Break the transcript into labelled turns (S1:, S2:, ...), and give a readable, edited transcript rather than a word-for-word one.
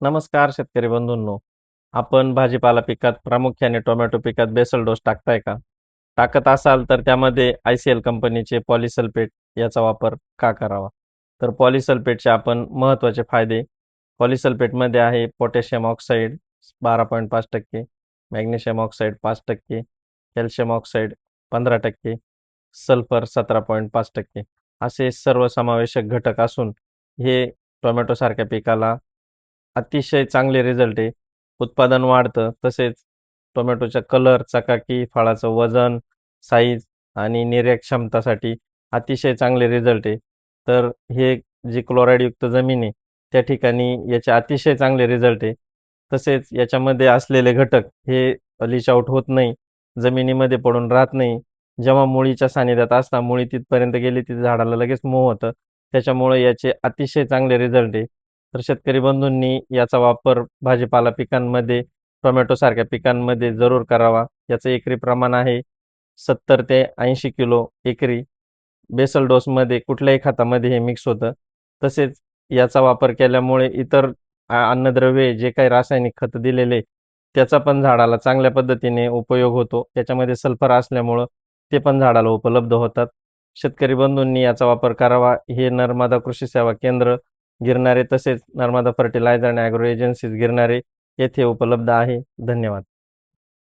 S1: नमस्कार शेतकरी बंधूंनो. आपण भाजीपाला पिकात प्रामुख्याने टोमॅटो पिकात बेसल डोस टाकताय का? टाकत असाल तर त्यामध्ये ICL कंपनीचे पॉलिसल्फेट याचा वापर का करावा? तर पॉलिसल्फेटचे आपण महत्त्वाचे फायदे. पॉलिसल्फेटमध्ये आहे potassium oxide 12.5%, magnesium oxide 5%, calcium oxide 15%, sulphur 17.5% असे सर्वसमावेशक घटक असून हे टोमॅटोसारख्या पिकाला अतिशय चांगले रिझल्ट आहे. उत्पादन वाढतं. तसेच टोमॅटोचा कलर, चकाकी, फळाचं वजन, साईज आणि निर्यात क्षमतासाठी अतिशय चांगले रिझल्ट आहे. तर हे जी क्लोराईडयुक्त जमीन आहे, त्या ठिकाणी याचे अतिशय चांगले रिझल्ट आहे. तसेच याच्यामध्ये असलेले घटक हे लीच आउट होत नाही, जमिनीमध्ये पडून राहत नाही. जेव्हा मुळीच्या सानिध्यात असतात, मुळी तिथपर्यंत गेली, तिथे झाडाला लगेच मोह होतं. त्याच्यामुळे याचे अतिशय चांगले रिझल्ट आहे. तर शेतकरी बंधूंनी याचा वापर भाजीपाला पिकांमध्ये, टोमॅटोसारख्या पिकांमध्ये जरूर करावा. याचं एकरी प्रमाण आहे 70 ते 80 किलो एकरी. बेसल डोसमध्ये कुठल्याही खतामध्ये हे मिक्स होतं. तसेच याचा वापर केल्यामुळे इतर अन्नद्रव्ये जे काही रासायनिक खत दिलेले, त्याचा पण झाडाला चांगल्या पद्धतीने उपयोग होतो. त्याच्यामध्ये सल्फर असल्यामुळं ते पण झाडाला उपलब्ध होतात. शेतकरी बंधूंनी याचा वापर करावा. हे नर्मदा कृषी सेवा केंद्र गिरणारे तसेच Narmada fertiliser and agro agencies Girnare येथे उपलब्ध आहे. धन्यवाद.